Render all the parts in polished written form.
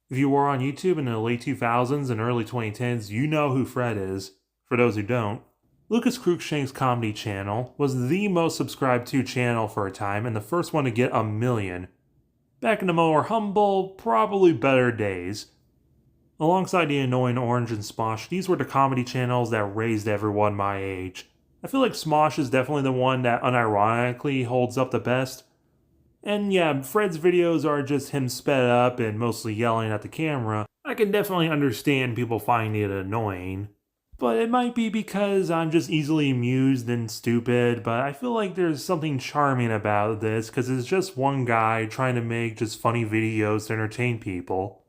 If you were on YouTube in the late 2000s and early 2010s, you know who Fred is. For those who don't, Lucas Cruikshank's comedy channel was the most subscribed to channel for a time and the first one to get 1 million. Back in the more humble, probably better days. Alongside the annoying Orange and Smosh, these were the comedy channels that raised everyone my age. I feel like Smosh is definitely the one that unironically holds up the best. And yeah, Fred's videos are just him sped up and mostly yelling at the camera. I can definitely understand people finding it annoying. But it might be because I'm just easily amused and stupid, but I feel like there's something charming about this because it's just one guy trying to make just funny videos to entertain people.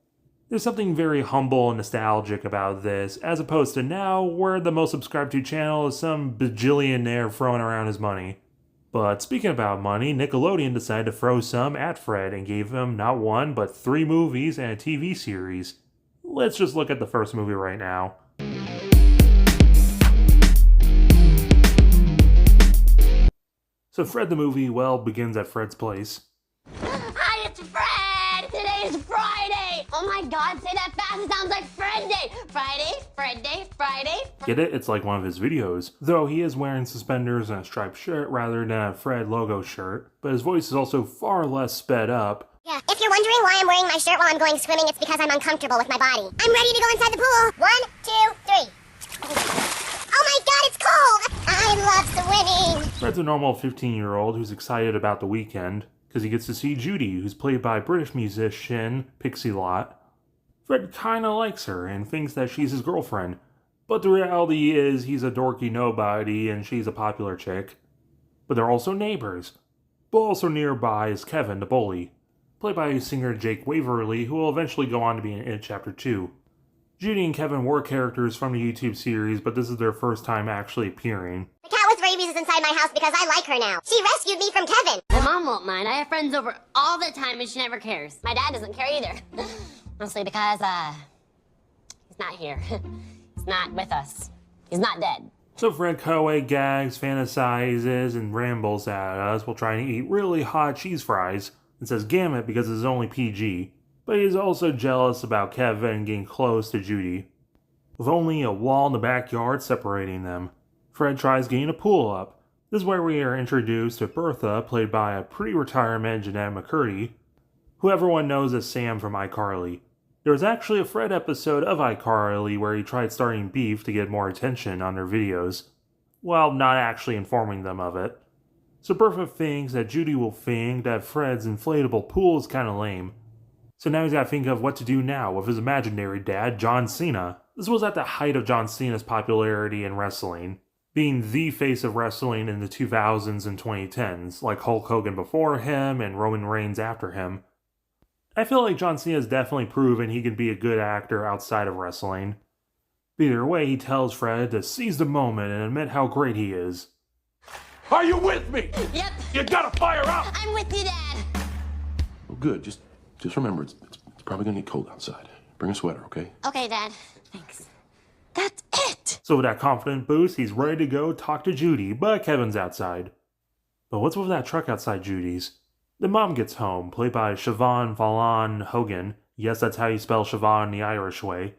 There's something very humble and nostalgic about this, as opposed to now, where the most subscribed to channel is some bajillionaire throwing around his money. But speaking about money, Nickelodeon decided to throw some at Fred and gave him not one, but 3 movies and a TV series. Let's just look at the first movie right now. So Fred the movie, well, begins at Fred's place. Hi, it's Fred! Today's Friday! Oh my god, say that fast, it sounds like Fred Day! Friday, Fred Day, Friday. Get it? It's like one of his videos. Though he is wearing suspenders and a striped shirt rather than a Fred logo shirt, but his voice is also far less sped up. Yeah, if you're wondering why I'm wearing my shirt while I'm going swimming, it's because I'm uncomfortable with my body. I'm ready to go inside the pool. 1, 2, 3. Oh my god, it's cold! I love swimming! Fred's a normal 15-year-old who's excited about the weekend, because he gets to see Judy, who's played by British musician Pixie Lott. Fred kinda likes her and thinks that she's his girlfriend, but the reality is he's a dorky nobody and she's a popular chick. But they're also neighbors. But also nearby is Kevin, the bully, played by singer Jake Waverly, who will eventually go on to be in It Chapter 2. Judy and Kevin were characters from the YouTube series, but this is their first time actually appearing. The cat with rabies is inside my house because I like her now. She rescued me from Kevin. My mom won't mind. I have friends over all the time and she never cares. My dad doesn't care either. Mostly because, he's not here. He's not with us. He's not dead. So Fred cutaway gags, fantasizes, and rambles at us while trying to eat really hot cheese fries and says gamut because it's only PG. But he's also jealous about Kevin getting close to Judy. With only a wall in the backyard separating them, Fred tries getting a pool up. This is where we are introduced to Bertha, played by a pre-retirement Jeanette McCurdy, who everyone knows as Sam from iCarly. There was actually a Fred episode of iCarly where he tried starting beef to get more attention on their videos, while not actually informing them of it. So Bertha thinks that Judy will think that Fred's inflatable pool is kinda lame. So now he's gotta think of what to do now with his imaginary dad, John Cena. This was at the height of John Cena's popularity in wrestling, being the face of wrestling in the 2000s and 2010s, like Hulk Hogan before him and Roman Reigns after him. I feel like John Cena has definitely proven he can be a good actor outside of wrestling. But either way, he tells Fred to seize the moment and admit how great he is. Are you with me? Yep. You gotta fire up! I'm with you, Dad. Well, good. Just remember, it's probably gonna get cold outside. Bring a sweater, okay? Okay, Dad. Thanks. That's it! So with that confident boost, he's ready to go talk to Judy, but Kevin's outside. But what's with that truck outside Judy's? The mom gets home, played by Siobhan Fallon Hogan. Yes, that's how you spell Siobhan the Irish way.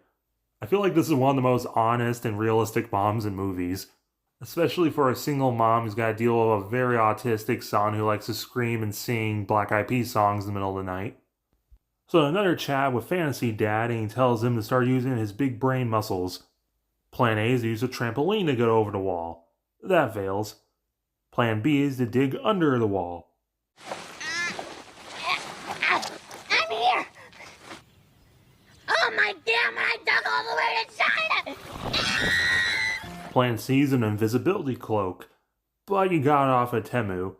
I feel like this is one of the most honest and realistic moms in movies. Especially for a single mom who's got to deal with a very autistic son who likes to scream and sing Black Eyed Peas songs in the middle of the night. So another chat with Fantasy Dad, and he tells him to start using his big brain muscles. Plan A is to use a trampoline to get over the wall. That fails. Plan B is to dig under the wall. I'm here! Oh my damn, I dug all the way to China! Plan C is an invisibility cloak, but you got off at Temu.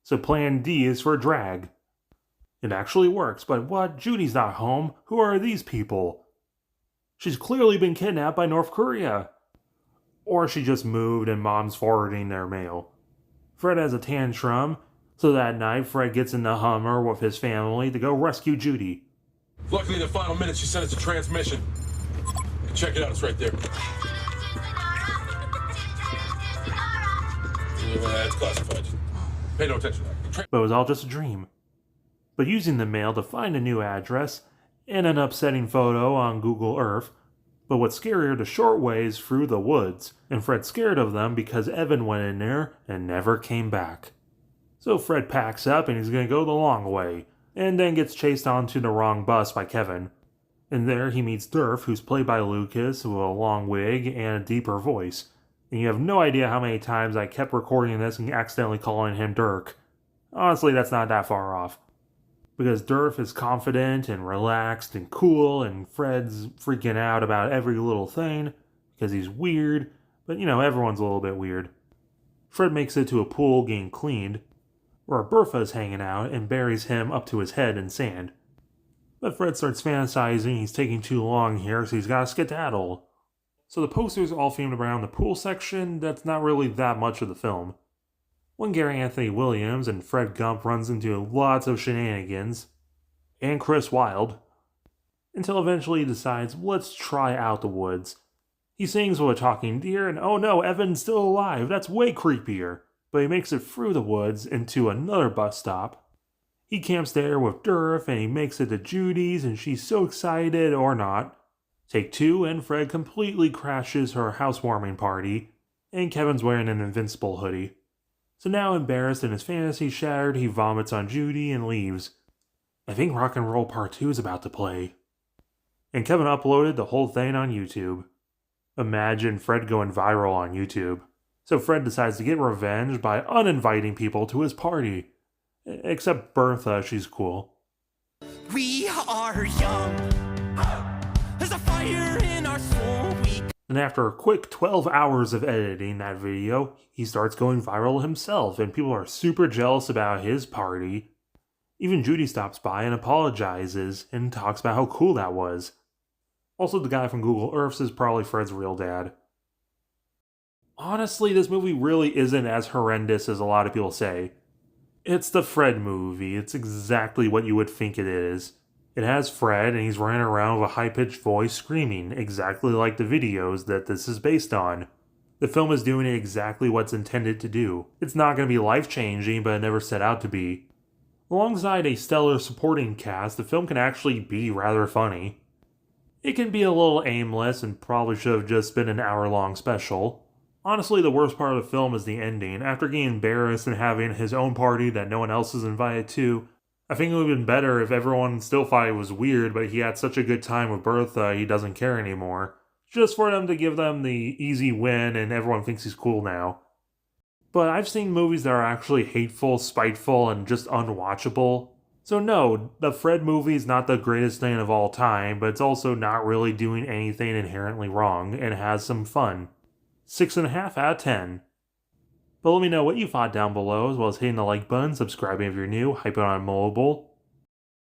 So Plan D is for drag. It actually works, but what? Judy's not home. Who are these people? She's clearly been kidnapped by North Korea. Or she just moved and mom's forwarding their mail. Fred has a tantrum, so that night Fred gets in the Hummer with his family to go rescue Judy. Luckily, in the final minutes, she sent us a transmission. Check it out, it's right there. It's classified. Pay no attention to that. But it was all just a dream. But using the mail to find a new address, and an upsetting photo on Google Earth. But what's scarier, the short way is through the woods, and Fred's scared of them because Evan went in there and never came back. So Fred packs up and he's going to go the long way, and then gets chased onto the wrong bus by Kevin. And there he meets Durf, who's played by Lucas, with a long wig and a deeper voice. And you have no idea how many times I kept recording this and accidentally calling him Dirk. Honestly, that's not that far off. Because Durf is confident and relaxed and cool, and Fred's freaking out about every little thing because he's weird, but everyone's a little bit weird. Fred makes it to a pool getting cleaned, where Bertha's hanging out and buries him up to his head in sand. But Fred starts fantasizing he's taking too long here, so he's got to skedaddle. So the posters all themed around the pool section. That's not really that much of the film. When Gary Anthony Williams and Fred Gump runs into lots of shenanigans, and Chris Wilde, until eventually he decides, let's try out the woods. He sings with a talking deer, and oh no, Evan's still alive, that's way creepier. But he makes it through the woods into another bus stop. He camps there with Durf, and he makes it to Judy's, and she's so excited, or not. Take 2, and Fred completely crashes her housewarming party, and Kevin's wearing an Invincible hoodie. So now, embarrassed and his fantasy shattered, he vomits on Judy and leaves. I think Rock and Roll Part 2 is about to play. And Kevin uploaded the whole thing on YouTube. Imagine Fred going viral on YouTube. So Fred decides to get revenge by uninviting people to his party. Except Bertha, she's cool. We are young. There's a fire in our soul. And after a quick 12 hours of editing that video, he starts going viral himself, and people are super jealous about his party. Even Judy stops by and apologizes and talks about how cool that was. Also, the guy from Google Earth is probably Fred's real dad. Honestly, this movie really isn't as horrendous as a lot of people say. It's the Fred movie. It's exactly what you would think it is. It has Fred, and he's running around with a high-pitched voice screaming, exactly like the videos that this is based on. The film is doing exactly what's intended to do. It's not going to be life-changing, but it never set out to be. Alongside a stellar supporting cast, the film can actually be rather funny. It can be a little aimless and probably should have just been an hour-long special. Honestly, the worst part of the film is the ending. After getting embarrassed and having his own party that no one else is invited to, I think it would have been better if everyone still thought it was weird, but he had such a good time with Bertha, he doesn't care anymore. Just for them to give them the easy win and everyone thinks he's cool now. But I've seen movies that are actually hateful, spiteful, and just unwatchable. So no, the Fred movie is not the greatest thing of all time, but it's also not really doing anything inherently wrong, and has some fun. 6.5 out of 10. But let me know what you thought down below, as well as hitting the like button, subscribing if you're new, hype it on mobile.